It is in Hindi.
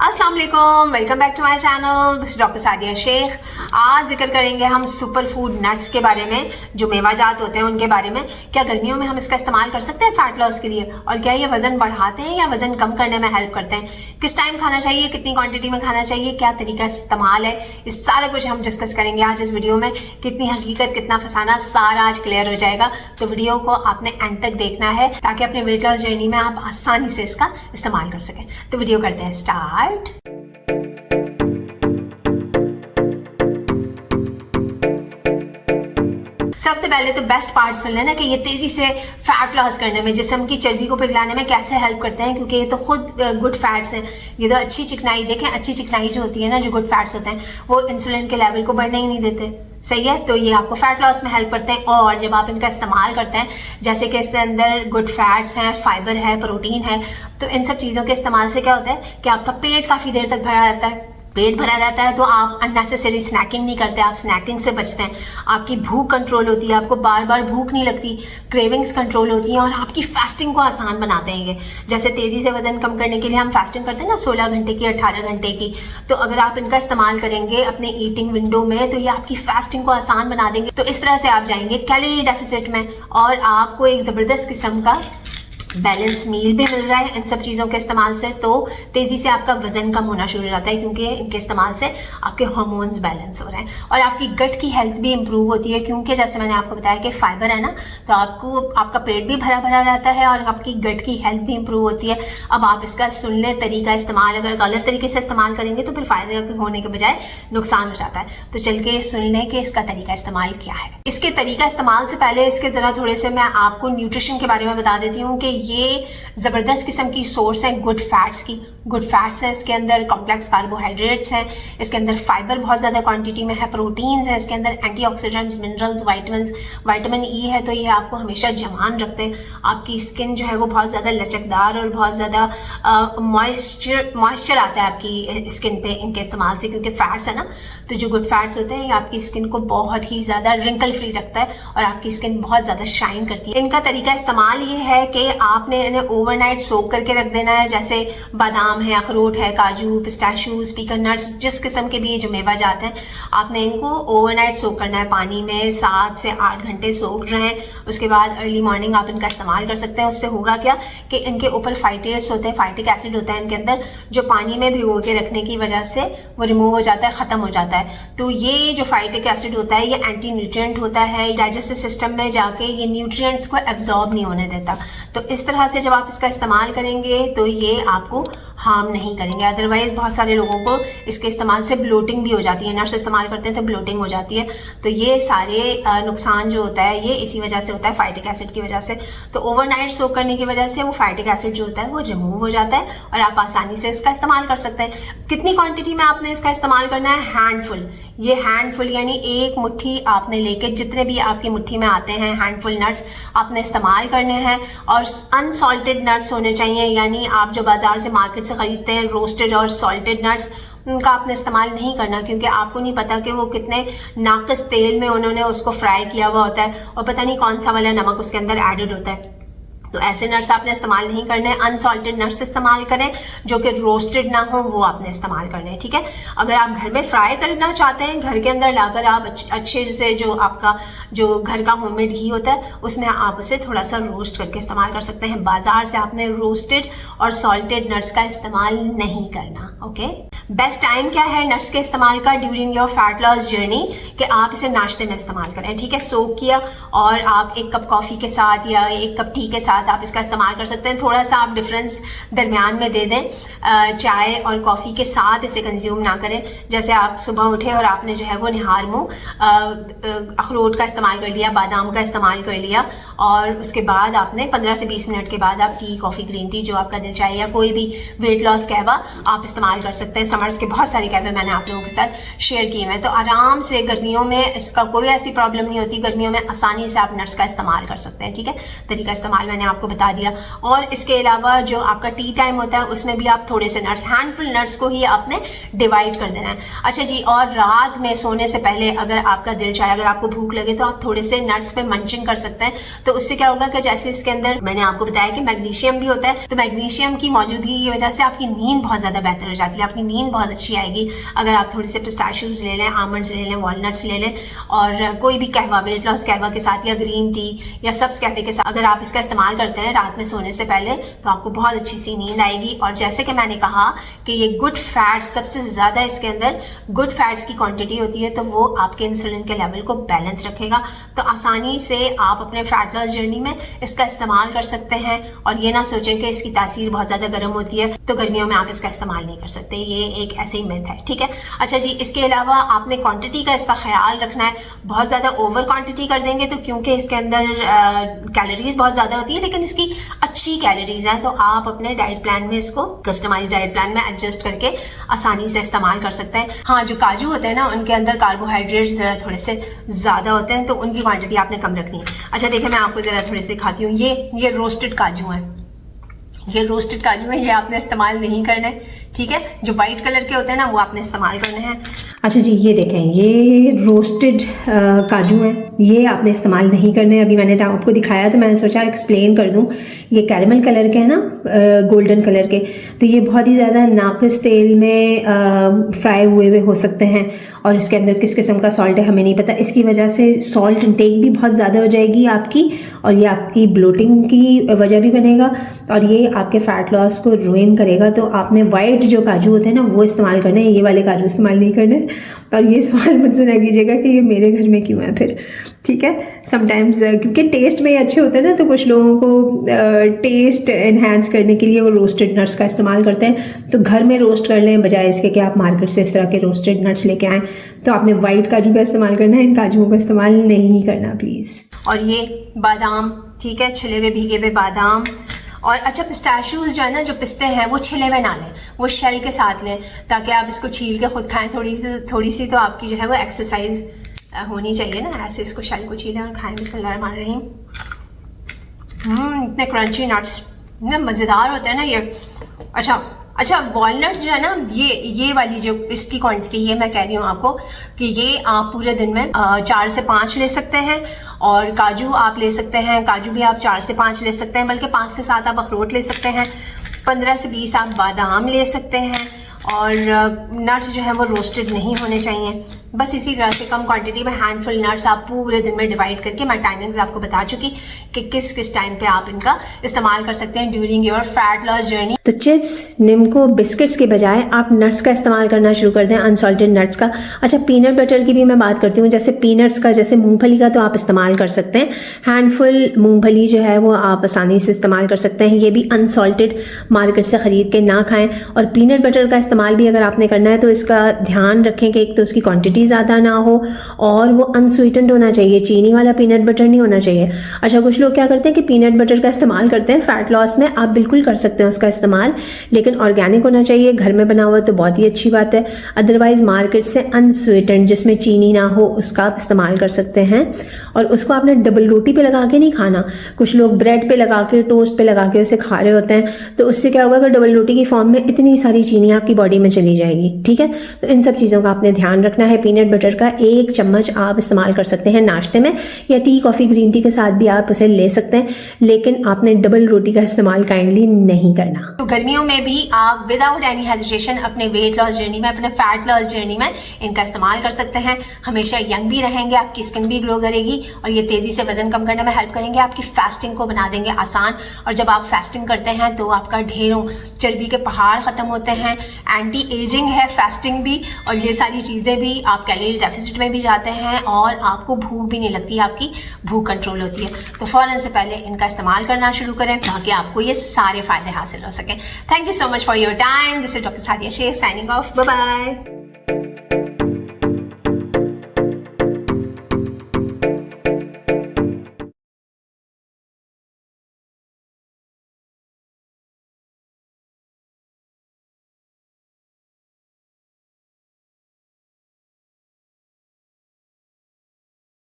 अस्सलाम वालेकुम, welcome back to my channel. This is doctor Sadia Shaikh. आज जिक्र करेंगे हम सुपर फूड नट्स के बारे में, जो मेवाजात होते हैं उनके बारे में। क्या गर्मियों में हम इसका इस्तेमाल कर सकते हैं फैट लॉस के लिए, और क्या ये वजन बढ़ाते हैं या वजन कम करने में हेल्प करते हैं? किस टाइम खाना चाहिए, कितनी क्वांटिटी में खाना चाहिए, क्या तरीका इस्तेमाल है, इस सारा कुछ हम डिस्कस करेंगे आज इस वीडियो में। कितनी हकीकत कितना फसाना सारा आज क्लियर हो जाएगा। तो वीडियो को आपने एंड तक देखना है ताकि अपने वेट लॉस जर्नी में आप आसानी से इसका इस्तेमाल कर सकें। तो वीडियो करते हैं स्टार्ट। सबसे पहले तो बेस्ट पार्ट सुन लेना कि ये तेजी से फैट लॉस करने में, जिस्म की चर्बी को पिघलाने में कैसे हेल्प करते हैं, क्योंकि ये तो खुद गुड फैट्स हैं। ये तो अच्छी चिकनाई देखें, अच्छी चिकनाई जो होती है ना, जो गुड फैट्स होते हैं वो इंसुलिन के लेवल को बढ़ने ही नहीं देते। सही है, तो ये आपको फैट लॉस में हेल्प करते हैं। और जब आप इनका इस्तेमाल करते हैं, जैसे कि इसके अंदर गुड फैट्स हैं, फाइबर है, प्रोटीन है, तो इन सब चीज़ों के इस्तेमाल से क्या होता है कि आपका पेट काफ़ी देर तक भरा रहता है। पेट भरा रहता है तो आप अननेसेसरी स्नैकिंग नहीं करते, आप स्नैकिंग से बचते हैं। आपकी भूख कंट्रोल होती है, आपको बार बार भूख नहीं लगती, क्रेविंग्स कंट्रोल होती हैं, और आपकी फास्टिंग को आसान बनाते हैं ये। जैसे तेज़ी से वजन कम करने के लिए हम फास्टिंग करते हैं ना, 16 घंटे की, 18 घंटे की। तो अगर आप इनका इस्तेमाल करेंगे अपने ईटिंग विंडो में तो ये आपकी फास्टिंग को आसान बना देंगे। तो इस तरह से आप जाएंगे कैलोरी डेफिसिट में, और आपको एक ज़बरदस्त किस्म का बैलेंस मील भी मिल रहा है इन सब चीज़ों के इस्तेमाल से। तो तेज़ी से आपका वजन कम होना शुरू हो जाता है, क्योंकि इनके इस्तेमाल से आपके हार्मोन्स बैलेंस हो रहे हैं, और आपकी गट की हेल्थ भी इंप्रूव होती है। क्योंकि जैसे मैंने आपको बताया कि फाइबर है ना, तो आपका पेट भी भरा भरा रहता है और आपकी गट की हेल्थ भी इंप्रूव होती है। अब आप इसका सुन ले तरीका इस्तेमाल, अगर गलत तरीके से इस्तेमाल करेंगे तो फिर फायदे होने के बजाय नुकसान हो जाता है। तो चल के सुन लें कि इसका तरीका इस्तेमाल क्या है। इसके तरीका इस्तेमाल से पहले इसके ज़रा थोड़े से मैं आपको न्यूट्रिशन के बारे में बता देती हूँ कि ये ज़बरदस्त किस्म की सोर्स है गुड फैट्स की। गुड फैट्स है, इसके अंदर कॉम्प्लेक्स कार्बोहाइड्रेट्स हैं, इसके अंदर फाइबर बहुत ज़्यादा क्वांटिटी में है, प्रोटीन्स है, इसके अंदर एंटीऑक्सीडेंट्स, मिनरल्स, विटामिन ई है। तो ये आपको हमेशा जवान रखते हैं। आपकी स्किन जो है वो बहुत ज़्यादा लचकदार और बहुत ज़्यादा मॉइस्चर आता है आपकी स्किन पे इनके इस्तेमाल से, क्योंकि फैट्स है ना। तो जो गुड फैट्स होते हैं ये आपकी स्किन को बहुत ही ज़्यादा रिंकल फ्री रखता है और आपकी स्किन बहुत ज़्यादा शाइन करती है। इनका तरीका इस्तेमाल ये है कि आपने इन्हें ओवरनाइट सोक करके रख देना है। जैसे बादाम है, अखरोट है, काजू, पिस्ताशियोज, पीकन नट्स, जिस किस्म के भी ये जो मेवा जाते हैं, आपने इनको ओवरनाइट सोक करना है पानी में। 7 से 8 घंटे सोक रहें। उसके बाद अर्ली मॉर्निंग आप इनका इस्तेमाल कर सकते हैं। उससे होगा क्या कि इनके ऊपर फाइटेट्स होते हैं, फाइटिक एसिड होता है इनके अंदर, जो पानी में भिगो के रखने की वजह से वो रिमूव हो जाता है, ख़त्म हो जाता है। तो ये जो फाइटिक एसिड होता है ये एंटी न्यूट्रिएंट होता है, डाइजेस्टिव सिस्टम में जाके ये न्यूट्रिएंट्स को एब्जॉर्ब नहीं होने देता। तो इस तरह से जब आप इसका इस्तेमाल करेंगे तो ये आपको हार्म नहीं करेंगे। अदरवाइज बहुत सारे लोगों को इसके इस्तेमाल से ब्लोटिंग भी हो जाती है। नट्स इस्तेमाल करते हैं तो ब्लोटिंग हो जाती है। तो ये सारे नुकसान जो होता है ये इसी वजह से होता है, फाइटिक एसिड की वजह से। तो ओवरनाइट सोक करने की वजह से वो फाइटिक एसिड जो होता है वो रिमूव हो जाता है और आप आसानी से इसका इस्तेमाल कर सकते हैं। कितनी क्वांटिटी में आपने इसका इस्तेमाल करना है? हैंडफुल। ये हैंडफुल यानी एक मुट्ठी आपने लेके, जितने भी आपकी मुट्ठी में आते हैं हैंडफुल नट्स आपने इस्तेमाल करने हैं। और अनसॉल्टेड नट्स होने चाहिए, यानी आप जो बाजार से मार्केट से खरीदते हैं रोस्टेड और सॉल्टेड नट्स, उनका आपने इस्तेमाल नहीं करना, क्योंकि आपको नहीं पता कि वो कितने नाकस तेल में उन्होंने उसको फ्राई किया हुआ होता है और पता नहीं कौन सा वाला नमक उसके अंदर एडेड होता है। तो ऐसे नट्स आपने इस्तेमाल नहीं करने। अनसॉल्टेड नट्स इस्तेमाल करें, जो कि रोस्टेड ना हो, वो आपने इस्तेमाल करने हैं। ठीक है, अगर आप घर में फ्राई करना चाहते हैं, घर के अंदर लाकर आप अच्छे से जो आपका जो घर का होममेड घी होता है उसमें आप उसे थोड़ा सा रोस्ट करके इस्तेमाल कर सकते हैं। बाजार से आपने रोस्टेड और सॉल्टेड नट्स का इस्तेमाल नहीं करना। ओके, बेस्ट टाइम क्या है नट्स के इस्तेमाल का during your fat loss journey, कि आप इसे नाश्ते में इस्तेमाल करें। ठीक है, सोक किया और आप 1 कप कॉफ़ी के साथ या 1 कप टी के साथ आप इसका इस्तेमाल कर सकते हैं। थोड़ा सा आप डिफरेंस दरमियान में दे दें, चाय और कॉफ़ी के साथ इसे कंज्यूम ना करें। जैसे आप सुबह उठे और आपने जो है वो निहार मुँह अखरोट का इस्तेमाल कर लिया, बादाम का इस्तेमाल कर लिया, और उसके बाद आपने 15 से 20 मिनट के बाद आप टी, कॉफ़ी, ग्रीन टी, जो आपका दिल चाहे, या कोई भी वेट लॉस कहवा आप इस्तेमाल कर सकते हैं। समर्स के बहुत सारे कहवे मैंने आप लोगों के साथ शेयर किए हैं। तो आराम से गर्मियों में इसका कोई ऐसी प्रॉब्लम नहीं होती, गर्मियों में आसानी से आप नट्स का इस्तेमाल कर सकते हैं। ठीक है, तरीका इस्तेमाल मैंने आपको बता दिया। और इसके अलावा जो आपका टी टाइम होता है उसमें भी आप थोड़े से नट्स, हैंडफुल नट्स को ही आपने डिवाइड कर देना है। अच्छा जी, और रात में सोने से पहले अगर आपका दिल चाहे, अगर आपको भूख लगे तो आप थोड़े से नट्स पे मंचिंग कर सकते हैं। तो उससे क्या होगा कि जैसे इसके अंदर मैंने आपको बताया कि मैग्नीशियम भी होता है, तो मैग्नीशियम की मौजूदगी की वजह से आपकी नींद बहुत ज्यादा बेहतर हो जाती है, आपकी नींद बहुत अच्छी आएगी। अगर आप थोड़े से पिस्ताशियोज ले लें, आमंड्स ले लें, वॉलनट्स ले लें, और कोई भी कहवा, वेट लॉस कहवा के साथ या ग्रीन टी या सब्ज कहवे के साथ अगर आप इसका इस्तेमाल करते हैं रात में सोने से पहले, तो आपको बहुत अच्छी सी नींद आएगी। और जैसे कि मैंने कहा कि ये गुड फैट्स, सबसे ज्यादा इसके अंदर गुड फैट्स की क्वांटिटी होती है, तो वो आपके इंसुलिन के लेवल को बैलेंस रखेगा। तो आसानी से आप अपने फैट लॉस जर्नी में इसका इस्तेमाल कर सकते हैं। और ये ना सोचें कि इसकी तासीर बहुत ज्यादा गर्म होती है तो गर्मियों में आप इसका इस्तेमाल नहीं कर सकते, ये एक ऐसे ही मिथ है। ठीक है, अच्छा जी, इसके अलावा आपने क्वांटिटी का इसका ख्याल रखना है। बहुत ज्यादा ओवर क्वांटिटी कर देंगे तो क्योंकि इसके अंदर कैलोरीज बहुत ज्यादा होती है, लेकिन इसकी अच्छी कैलोरीज हैं, तो आप अपने डाइट प्लान में इसको कस्टमाइज डाइट प्लान में एडजस्ट करके आसानी से इस्तेमाल कर सकते हैं। हाँ, जो काजू होते हैं ना, उनके अंदर कार्बोहाइड्रेट्स थोड़े से ज्यादा होते हैं, तो उनकी क्वांटिटी आपने कम रखनी है। अच्छा देखिए, मैं आपको जरा थोड़े से दिखाती हूँ। ये रोस्टेड काजू है, ये रोस्टेड काजू है, ये आपने इस्तेमाल नहीं करना है। ठीक है, जो वाइट कलर के होते हैं ना वो आपने इस्तेमाल करने हैं। अच्छा जी, ये देखें, ये रोस्टेड काजू हैं, ये आपने इस्तेमाल नहीं करने। अभी मैंने आपको दिखाया तो मैंने सोचा एक्सप्लेन कर दूं। ये कैरमल कलर के हैं ना, गोल्डन कलर के, तो ये बहुत ही ज़्यादा नाकिस तेल में फ्राई हुए हो सकते हैं, और इसके अंदर किस किस्म का सॉल्ट है हमें नहीं पता। इसकी वजह से सॉल्ट इंटेक भी बहुत ज़्यादा हो जाएगी आपकी, और ये आपकी ब्लोटिंग की वजह भी बनेगा, और ये आपके फैट लॉस को रुइन करेगा। तो आपने वाइट जो काजू होते हैं ना वो इस्तेमाल करने हैं, ये वाले काजू इस्तेमाल नहीं करने। और ये सवाल मुझसे ना कीजिएगा कि ये मेरे घर में क्यों है फिर। ठीक है, समटाइम्स क्योंकि टेस्ट में ये अच्छे होते हैं ना, तो कुछ लोगों को टेस्ट इन्हांस करने के लिए वो रोस्टेड नट्स का इस्तेमाल करते हैं। तो घर में रोस्ट कर लें बजाय इसके कि आप मार्केट से इस तरह के रोस्टेड नट्स लेके आएँ। तो आपने वाइट काजू का इस्तेमाल करना है, इन काजुओं का इस्तेमाल नहीं करना प्लीज़। और ये बादाम, ठीक है, छिले हुए भीगे हुए बादाम। और अच्छा, पिस्ताशियोज जो है ना, जो पिस्ते हैं वो छिले हुए ना लें, वो शेल के साथ लें, ताकि आप इसको छील के खुद खाएं। थोड़ी सी तो आपकी जो है वो एक्सरसाइज होनी चाहिए ना, ऐसे इसको शेल को छीलें और खाएं। बिस्मिल्लाहिर्रहमानिर्रहीम। इतने क्रंची नट्स, इतने मज़ेदार होते हैं ना ये। अच्छा, वॉलनट्स जो है ना, ये वाली जो इसकी क्वांटिटी, ये मैं कह रही हूँ आपको कि ये आप पूरे दिन में 4 से 5 ले सकते हैं। और काजू आप ले सकते हैं, काजू भी आप 4 से 5 ले सकते हैं, बल्कि 5 से 7 आप अखरोट ले सकते हैं, 15 से 20 आप बादाम ले सकते हैं। और नट्स जो है वो रोस्टेड नहीं होने चाहिए। बस इसी तरह से कम क्वांटिटी में हैंडफुल नट्स आप पूरे दिन में डिवाइड करके, मैं टाइमिंग्स आपको बता चुकी कि किस किस टाइम पे आप इनका इस्तेमाल कर सकते हैं during your fat loss journey. तो चिप्स, निम्को, बिस्किट्स के बजाय आप नट्स का इस्तेमाल करना शुरू कर दें, अनसॉल्टेड नट्स का। अच्छा, पीनट बटर की भी मैं बात करती हूँ। जैसे पीनट्स का, जैसे मूंगफली का तो आप इस्तेमाल कर सकते हैं। हैंडफुल मूंगफली जो है वो आप आसानी से इस्तेमाल कर सकते हैं। ये भी अनसॉल्टेड मार्केट से ख़रीद के ना खाएँ। और पीनट बटर का इस्तेमाल भी अगर आपने करना है तो इसका ध्यान रखें कि एक तो उसकी क्वांटिटी ज़्यादा ना हो और वो अनस्वीटेंड होना चाहिए, चीनी वाला पीनट बटर नहीं होना चाहिए। अच्छा, कुछ लोग क्या करते हैं कि पीनट बटर का इस्तेमाल करते हैं फैट लॉस में, आप बिल्कुल कर सकते हैं उसका इस्तेमाल, लेकिन ऑर्गेनिक होना चाहिए, घर में बना हुआ तो बहुत ही अच्छी बात है। अदरवाइज मार्केट से अनस्वीटेंड जिसमें चीनी ना हो उसका आप इस्तेमाल कर सकते हैं। और उसको आपने डबल रोटी पे लगा के नहीं खाना। कुछ लोग ब्रेड पे लगा के, टोस्ट पे लगा के उसे खा रहे होते हैं, तो उससे क्या होगा कि डबल रोटी की फॉर्म में इतनी सारी चीनी आपकी बॉडी में चली जाएगी। ठीक है, तो इन सब चीज़ों का आपने ध्यान रखना है। पीनट बटर का 1 चम्मच आप इस्तेमाल कर सकते हैं नाश्ते में, या टी, कॉफ़ी, ग्रीन टी के साथ भी आप उसे ले सकते हैं, लेकिन आपने डबल रोटी का इस्तेमाल काइंडली नहीं करना। तो गर्मियों में भी आप विदाउट एनी हेजिटेशन अपने वेट लॉस जर्नी में, अपने फैट लॉस जर्नी में इनका इस्तेमाल कर सकते हैं। हमेशा यंग भी रहेंगे, आपकी स्किन भी ग्लो करेगी, और ये तेज़ी से वजन कम करने में हेल्प करेंगे। आपकी फास्टिंग को बना देंगे आसान, और जब आप फास्टिंग करते हैं तो आपका ढेरों चर्बी के पहाड़ ख़त्म होते हैं। एंटी एजिंग है फास्टिंग भी, और ये सारी चीज़ें भी, आप कैलोरी डेफिसिट में भी जाते हैं और आपको भूख भी नहीं लगती, आपकी भूख कंट्रोल होती है। तो फ़ौरन से पहले इनका इस्तेमाल करना शुरू करें ताकि आपको ये सारे फ़ायदे हासिल हो सकें। Thank you so much for your time. This is doctor Sadia Shaikh signing off. Bye bye.